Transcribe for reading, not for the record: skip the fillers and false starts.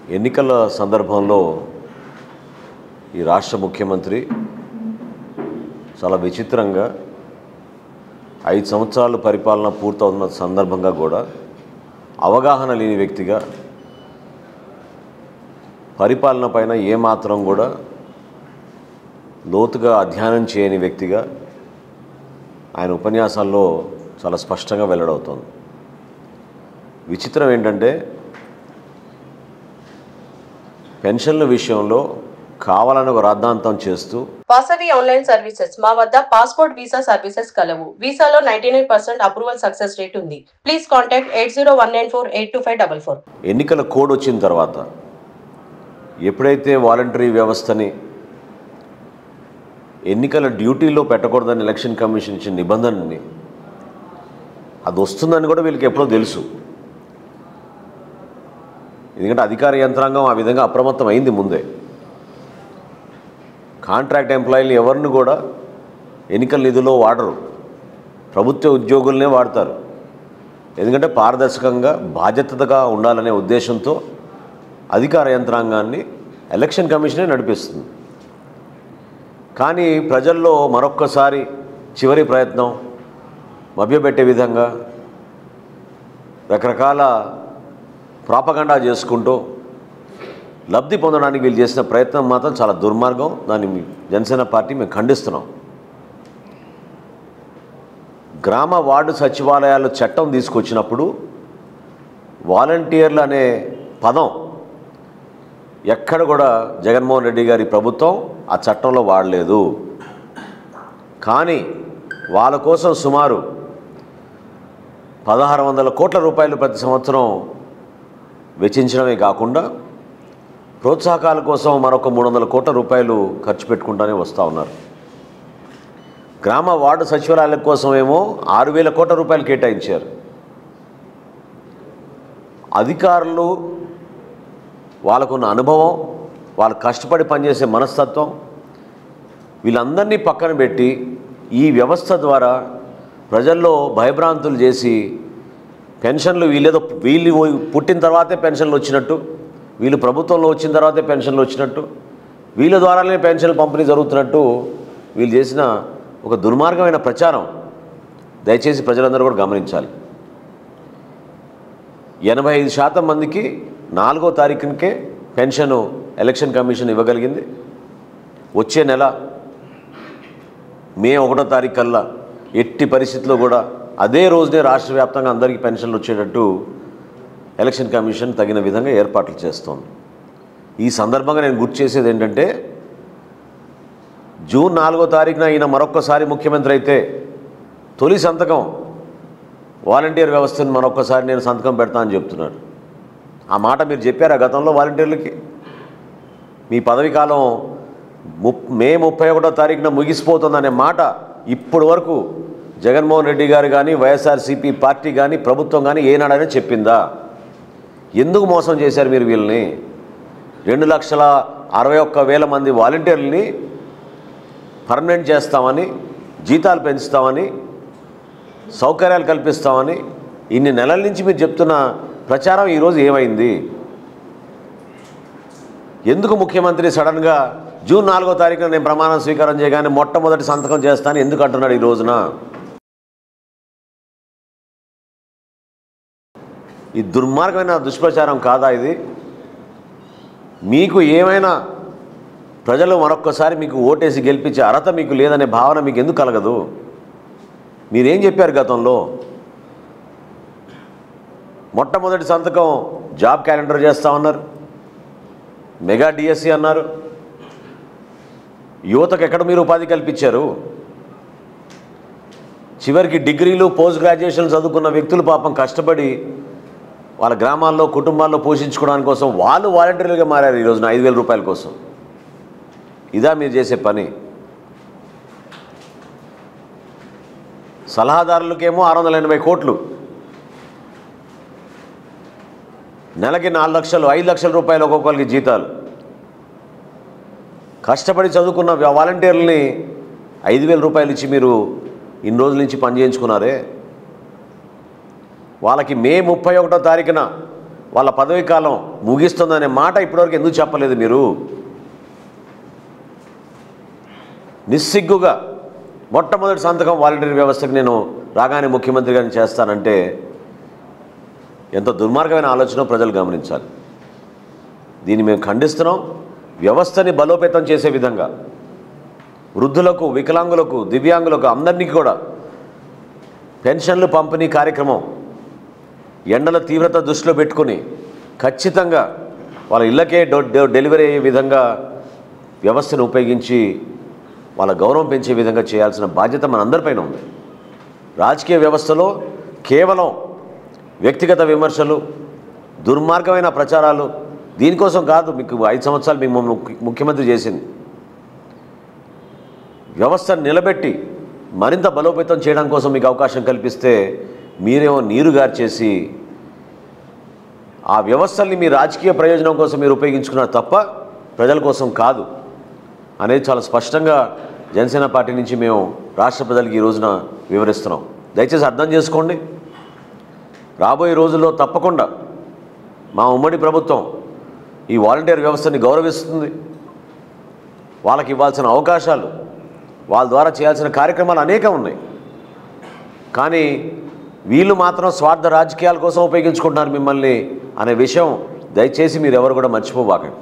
ఎన్నికల సందర్భంలో ఈ రాష్ట్ర ముఖ్యమంత్రి చాలా విచిత్రంగా 5 సంవత్సరాల పరిపాలన పూర్తవుతున్న సందర్భంగా కూడా అవగాహన లేని వ్యక్తిగా పరిపాలన పైన ఏమాత్రం కూడా లోతుగా అధ్యయనం చేయని వ్యక్తిగా ఆయన ఉపన్యాసాల్లో చాలా స్పష్టంగా వెల్లడవుతోంది. విచిత్రం ఏంటంటే పెన్షన్ల విషయంలో కావాలని ఒక రాద్ధాంతం చేస్తూ వాసవి ఆన్లైన్ సర్వీసెస్ మా వద్ద పాస్పోర్ట్ వీసా సర్వీసెస్ కలవు. వీసాలో 99% అప్రూవల్ సక్సెస్ రేట్ ఉంది. Please contact 8019482544. ఎన్నికల కోడ్ వచ్చిన తర్వాత ఎప్పుడైతే వాలంటరీ వ్యవస్థని ఎన్నికల డ్యూటీలో పెట్టకూడదని ఎలక్షన్ కమిషన్ ఇచ్చిన నిబంధనని అది వస్తుందని కూడా వీళ్ళకి ఎప్పుడో తెలుసు. ఎందుకంటే అధికార యంత్రాంగం ఆ విధంగా అప్రమత్తం అయింది ముందే. కాంట్రాక్ట్ ఎంప్లాయీలు ఎవరిని కూడా ఎన్నికల నిధుల్లో వాడరు, ప్రభుత్వ ఉద్యోగులనే వాడతారు. ఎందుకంటే పారదర్శకంగా బాధ్యతగా ఉండాలనే ఉద్దేశంతో అధికార యంత్రాంగాన్ని ఎలక్షన్ కమిషనే నడిపిస్తుంది. కానీ ప్రజల్లో మరొక్కసారి చివరి ప్రయత్నం మభ్యపెట్టే విధంగా రకరకాల ప్రాపగండా చేసుకుంటూ లబ్ధి పొందడానికి వీళ్ళు చేసిన ప్రయత్నం మాత్రం చాలా దుర్మార్గం. దాన్ని జనసేన పార్టీ మేము ఖండిస్తున్నాం. గ్రామ వార్డు సచివాలయాల్లో చట్టం తీసుకొచ్చినప్పుడు వాలంటీర్లు అనే పదం ఎక్కడ కూడా జగన్మోహన్ రెడ్డి గారి ప్రభుత్వం ఆ చట్టంలో వాడలేదు. కానీ వాళ్ళ కోసం సుమారు 1600 కోట్ల రూపాయలు ప్రతి సంవత్సరం వెచ్చించడమే కాకుండా ప్రోత్సాహకాల కోసం మరొక 300 కోట్ల రూపాయలు ఖర్చు పెట్టుకుంటూనే వస్తూ ఉన్నారు. గ్రామ వార్డు సచివాలయాల కోసం ఏమో 6000 కోట్ల రూపాయలు కేటాయించారు. అధికారులు వాళ్ళకున్న అనుభవం, వాళ్ళు కష్టపడి పనిచేసే మనస్తత్వం వీళ్ళందరినీ పక్కన పెట్టి ఈ వ్యవస్థ ద్వారా ప్రజల్లో భయభ్రాంతులు చేసి పెన్షన్లు వీళ్ళు పుట్టిన తర్వాతే పెన్షన్లు వచ్చినట్టు, వీళ్ళు ప్రభుత్వంలో వచ్చిన తర్వాతే పెన్షన్లు వచ్చినట్టు, వీళ్ళ ద్వారానే పెన్షన్లు పంపిణీ జరుగుతున్నట్టు వీళ్ళు చేసిన ఒక దుర్మార్గమైన ప్రచారం దయచేసి ప్రజలందరూ కూడా గమనించాలి. 85% మందికి 4వ తారీఖునికే పెన్షన్ ఎలక్షన్ కమిషన్ ఇవ్వగలిగింది. వచ్చే నెల మే 1వ తారీఖు కల్లా ఎట్టి పరిస్థితుల్లో కూడా అదే రోజునే రాష్ట్ర వ్యాప్తంగా అందరికీ పెన్షన్లు వచ్చేటట్టు ఎలక్షన్ కమిషన్ తగిన విధంగా ఏర్పాట్లు చేస్తోంది. ఈ సందర్భంగా నేను గుర్తు చేసేది ఏంటంటే జూన్ 4వ తారీఖున ఈయన మరొక్కసారి ముఖ్యమంత్రి అయితే తొలి సంతకం వాలంటీర్ వ్యవస్థను మరొక్కసారి నేను సంతకం పెడతా అని చెప్తున్నాడు. ఆ మాట మీరు చెప్పారా గతంలో వాలంటీర్లకి? మీ పదవి కాలం మే 31వ తారీఖున ముగిసిపోతుందనే మాట ఇప్పటి వరకు జగన్మోహన్ రెడ్డి గారు కానీ వైఎస్ఆర్సీపీ పార్టీ కానీ ప్రభుత్వం కానీ ఏనాడైనా చెప్పిందా? ఎందుకు మోసం చేశారు మీరు వీళ్ళని? 2,61,000 మంది వాలంటీర్లని పర్మనెంట్ చేస్తామని, జీతాలు పెంచుతామని, సౌకర్యాలు కల్పిస్తామని ఇన్ని నెలల నుంచి మీరు చెప్తున్న ప్రచారం ఈరోజు ఏమైంది? ఎందుకు ముఖ్యమంత్రి సడన్గా జూన్ 4వ తారీఖున నేను ప్రమాణ స్వీకారం చేయగానే మొట్టమొదటి సంతకం చేస్తాను ఎందుకు అంటున్నాడు ఈ రోజున? ఈ దుర్మార్గమైన దుష్ప్రచారం కాదా ఇది? మీకు ఏమైనా ప్రజలు మరొక్కసారి మీకు ఓటేసి గెలిపించే అర్హత మీకు లేదనే భావన మీకు ఎందుకు కలగదు? మీరేం చెప్పారు గతంలో? మొట్టమొదటి సంతకం జాబ్ క్యాలెండర్ చేస్తామన్నారు, మెగా డిఎస్సి అన్నారు. యువతకు ఎక్కడ మీరు ఉపాధి కల్పించారు? చివరికి డిగ్రీలు పోస్ట్ గ్రాడ్యుయేషన్ చదువుకున్న వ్యక్తులు పాపం కష్టపడి వాళ్ళ గ్రామాల్లో కుటుంబాల్లో పోషించుకోవడానికి కోసం వాళ్ళు వాలంటీర్లుగా మారారు ఈ రోజున 5,000 రూపాయల కోసం. ఇదా మీరు చేసే పని? సలహాదారులకేమో 680 కోట్లు, నెలకి 4 లక్షలు 5 లక్షల రూపాయలు ఒక్కొక్కరికి జీతాలు. కష్టపడి చదువుకున్న వాలంటీర్లని 5,000 రూపాయలు ఇచ్చి మీరు ఇన్ని రోజుల నుంచి పని చేయించుకున్నారే. వాళ్ళకి మే 31వ తారీఖున వాళ్ళ పదవీ కాలం ముగిస్తుందనే మాట ఇప్పటివరకు ఎందుకు చెప్పలేదు మీరు? నిస్సిగ్గుగా మొట్టమొదటి సంతకం వాలంటీర్ వ్యవస్థకు నేను రాగానే ముఖ్యమంత్రి గారిని చేస్తానంటే ఎంత దుర్మార్గమైన ఆలోచన ప్రజలు గమనించాలి. దీన్ని మేము ఖండిస్తున్నాం. వ్యవస్థని బలోపేతం చేసే విధంగా వృద్ధులకు, వికలాంగులకు, దివ్యాంగులకు అందరికీ కూడా పెన్షన్లు పంపిణీ కార్యక్రమం ఎండల తీవ్రత దృష్టిలో పెట్టుకుని ఖచ్చితంగా వాళ్ళ ఇళ్ళకే డెలివరీ అయ్యే విధంగా వ్యవస్థను ఉపయోగించి వాళ్ళ గౌరవం పెంచే విధంగా చేయాల్సిన బాధ్యత మనందరిపైన ఉంది. రాజకీయ వ్యవస్థలో కేవలం వ్యక్తిగత విమర్శలు, దుర్మార్గమైన ప్రచారాలు దీనికోసం కాదు మీకు 5 సంవత్సరాలు మేము ముఖ్యమంత్రి చేసింది. వ్యవస్థను నిలబెట్టి మరింత బలోపేతం చేయడం కోసం మీకు అవకాశం కల్పిస్తే మీరేమో నీరు గార్చేసి ఆ వ్యవస్థల్ని మీ రాజకీయ ప్రయోజనం కోసం మీరు ఉపయోగించుకున్నారు తప్ప ప్రజల కోసం కాదు అనేది చాలా స్పష్టంగా జనసేన పార్టీ నుంచి మేము రాష్ట్ర ప్రజలకు ఈ రోజున వివరిస్తున్నాం. దయచేసి అర్థం చేసుకోండి. రాబోయే రోజుల్లో తప్పకుండా మా ఉమ్మడి ప్రభుత్వం ఈ వాలంటీర్ వ్యవస్థని గౌరవిస్తుంది. వాళ్ళకి ఇవ్వాల్సిన అవకాశాలు, వాళ్ళ ద్వారా చేయాల్సిన కార్యక్రమాలు అనేకం ఉన్నాయి. కానీ వీళ్ళు మాత్రం స్వార్థ రాజకీయాల కోసం ఉపయోగించుకుంటున్నారు మిమ్మల్ని అనే విషయం దయచేసి మీరు ఎవరు కూడా మర్చిపోబాకండి.